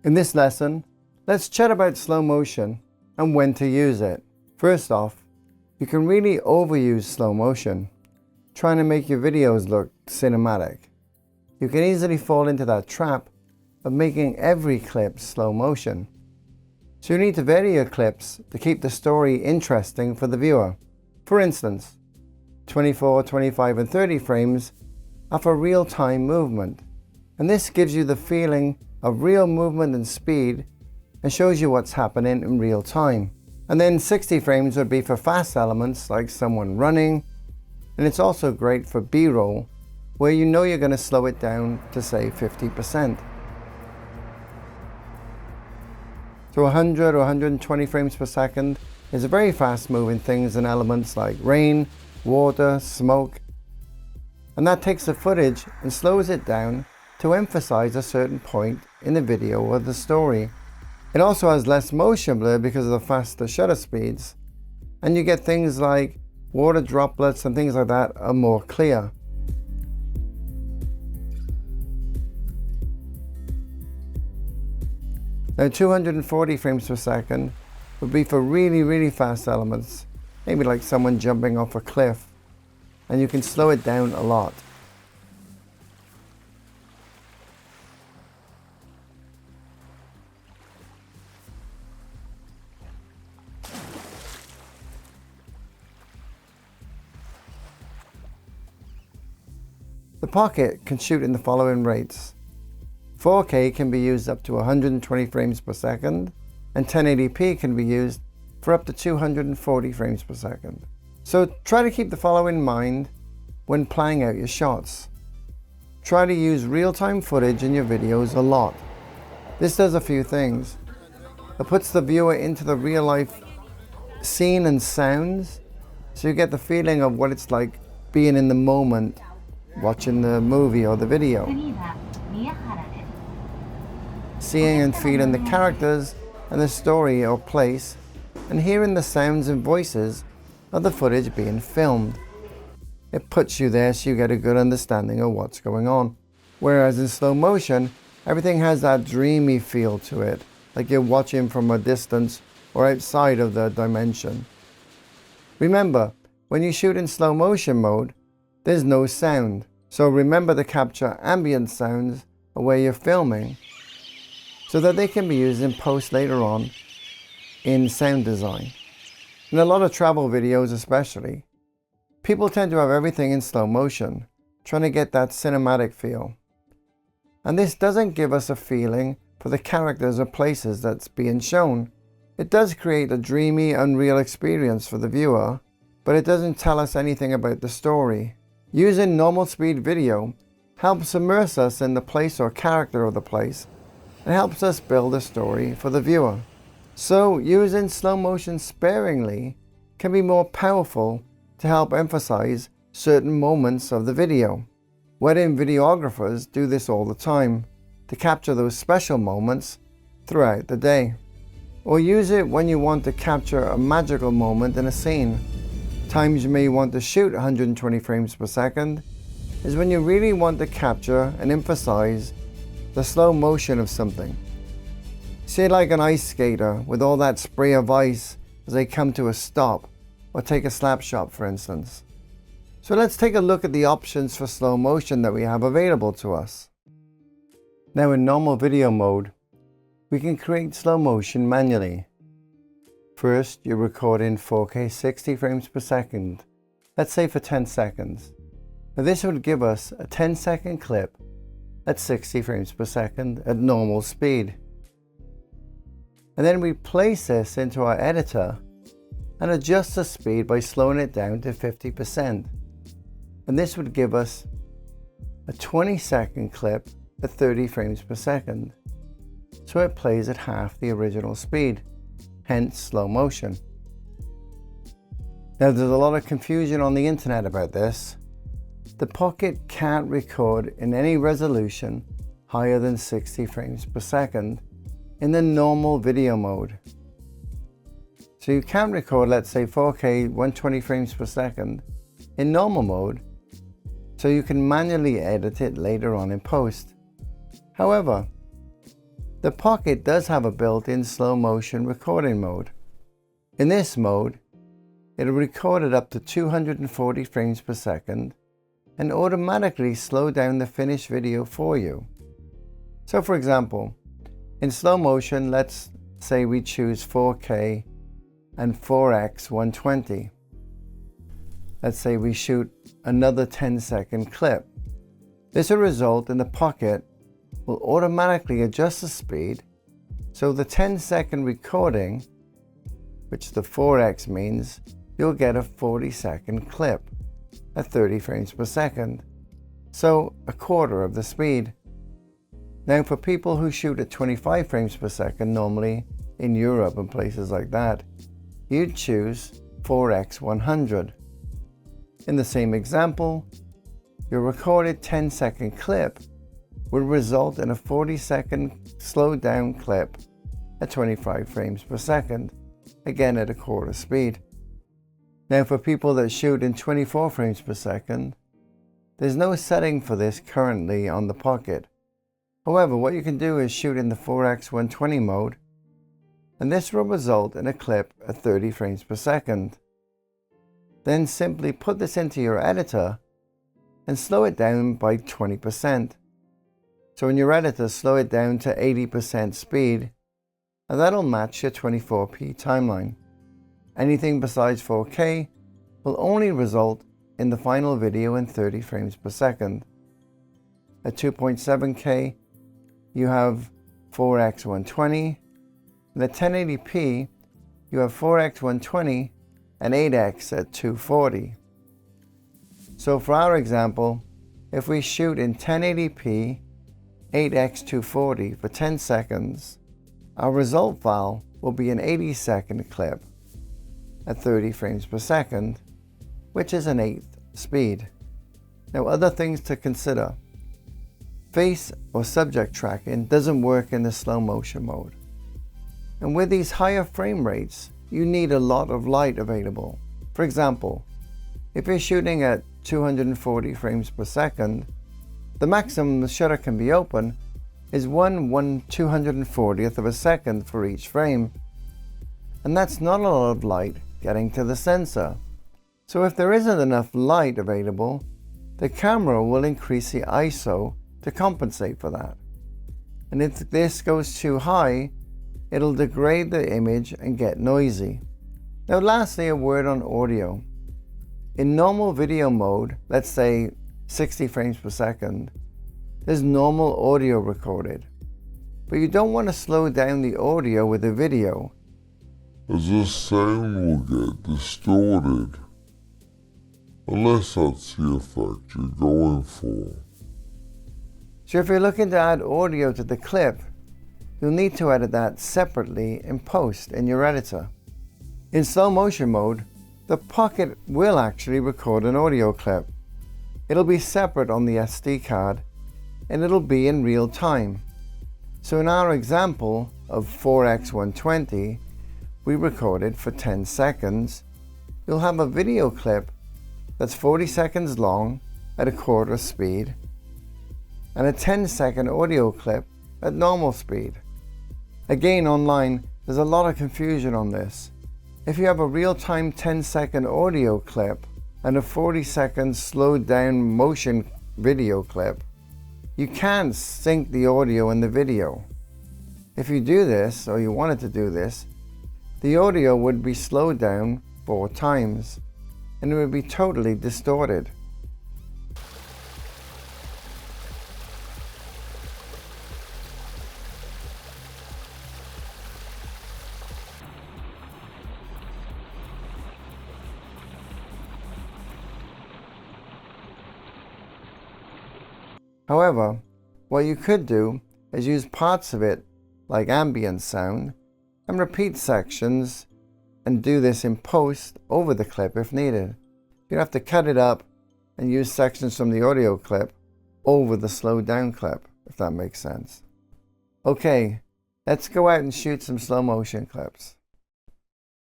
In this lesson, let's chat about slow motion and when to use it. First off, you can really overuse slow motion, trying to make your videos look cinematic. You can easily fall into that trap of making every clip slow motion. So you need to vary your clips to keep the story interesting for the viewer. For instance, 24, 25 and 30 frames are for real-time movement, and this gives you the feeling of real movement and speed and shows you what's happening in real time. And then 60 frames would be for fast elements like someone running, and it's also great for B-roll where you know you're going to slow it down to say 50%. So 100 or 120 frames per second is a very fast moving things and elements like rain, water, smoke, and that takes the footage and slows it down to emphasize a certain point in the video or the story. It also has less motion blur because of the faster shutter speeds, and you get things like water droplets and things like that are more clear. Now 240 frames per second would be for really fast elements, maybe like someone jumping off a cliff, and you can slow it down a lot. The Pocket can shoot in the following rates. 4K can be used up to 120 frames per second, and 1080p can be used for up to 240 frames per second. So try to keep the following in mind when planning out your shots. Try to use real-time footage in your videos a lot. This does a few things. It puts the viewer into the real-life scene and sounds, so you get the feeling of what it's like being in the moment watching the movie or the video. Seeing and feeling the characters and the story or place, and hearing the sounds and voices of the footage being filmed. It puts you there so you get a good understanding of what's going on. Whereas in slow motion, everything has that dreamy feel to it, like you're watching from a distance or outside of the dimension. Remember, when you shoot in slow motion mode, there's no sound. So remember to capture ambient sounds of where you're filming so that they can be used in post later on in sound design. In a lot of travel videos especially, people tend to have everything in slow motion, trying to get that cinematic feel. And this doesn't give us a feeling for the characters or places that's being shown. It does create a dreamy, unreal experience for the viewer, but it doesn't tell us anything about the story. Using normal speed video helps immerse us in the place or character of the place and helps us build a story for the viewer. So using slow motion sparingly can be more powerful to help emphasize certain moments of the video. Wedding videographers do this all the time to capture those special moments throughout the day. Or use it when you want to capture a magical moment in a scene. Times you may want to shoot 120 frames per second is when you really want to capture and emphasize the slow motion of something. Say like an ice skater with all that spray of ice as they come to a stop, or take a slap shot for instance. So let's take a look at the options for slow motion that we have available to us. Now in normal video mode, we can create slow motion manually. First, you record in 4K 60 frames per second, let's say for 10 seconds. Now this would give us a 10-second clip at 60 frames per second at normal speed. And then we place this into our editor and adjust the speed by slowing it down to 50%. And this would give us a 20-second clip at 30 frames per second. So it plays at half the original speed, hence slow motion. Now there's a lot of confusion on the internet about this. The Pocket can't record in any resolution higher than 60 frames per second in the normal video mode. So you can record, let's say 4K 120 frames per second in normal mode, so you can manually edit it later on in post. However, The Pocket does have a built-in slow motion recording mode. In this mode, it'll record it up to 240 frames per second and automatically slow down the finished video for you. So for example, in slow motion, let's say we choose 4K and 4x 120. Let's say we shoot another 10-second clip. This will result in the Pocket will automatically adjust the speed, so the 10-second recording, which the 4x means, you'll get a 40-second clip at 30 frames per second, so a quarter of the speed. Now for people who shoot at 25 frames per second normally in Europe and places like that, you'd choose 4x 100. In the same example, your recorded 10-second clip will result in a 40-second slowed down clip at 25 frames per second, again at a quarter speed. Now for people that shoot in 24 frames per second, there's no setting for this currently on the Pocket. However, what you can do is shoot in the 4x 120 mode, and this will result in a clip at 30 frames per second. Then simply put this into your editor and slow it down by 20%. So in your editor, slow it down to 80% speed, and that'll match your 24p timeline. Anything besides 4K will only result in the final video in 30 frames per second. At 2.7K, you have 4x 120, and at 1080p, you have 4x 120 and 8x at 240. So for our example, if we shoot in 1080p, 8x 240 for 10 seconds, our result file will be an 80-second clip at 30 frames per second, which is an 1/8 speed. Now other things to consider. Face or subject tracking doesn't work in the slow motion mode. And with these higher frame rates, you need a lot of light available. For example, if you're shooting at 240 frames per second, the maximum the shutter can be open is 1/240th of a second for each frame. And that's not a lot of light getting to the sensor. So if there isn't enough light available, the camera will increase the ISO to compensate for that. And if this goes too high, it'll degrade the image and get noisy. Now lastly, a word on audio. In normal video mode, let's say 60 frames per second, there's normal audio recorded. But you don't want to slow down the audio with the video, as the sound will get distorted, unless that's the effect you're going for. So if you're looking to add audio to the clip, you'll need to edit that separately in post in your editor. In slow motion mode, the Pocket will actually record an audio clip. It'll be separate on the SD card, and it'll be in real time. So in our example of 4x 120, we recorded for 10 seconds, you'll have a video clip that's 40 seconds long at a quarter speed, and a 10-second audio clip at normal speed. Again, online, there's a lot of confusion on this. If you have a real-time 10-second audio clip and a 40-second slowed down motion video clip, you can't sync the audio and the video. If you do this, or you wanted to do this, the audio would be slowed down 4 times, and it would be totally distorted. However, what you could do is use parts of it, like ambient sound, and repeat sections and do this in post over the clip if needed. You have to cut it up and use sections from the audio clip over the slowed down clip, if that makes sense. Okay, let's go out and shoot some slow motion clips.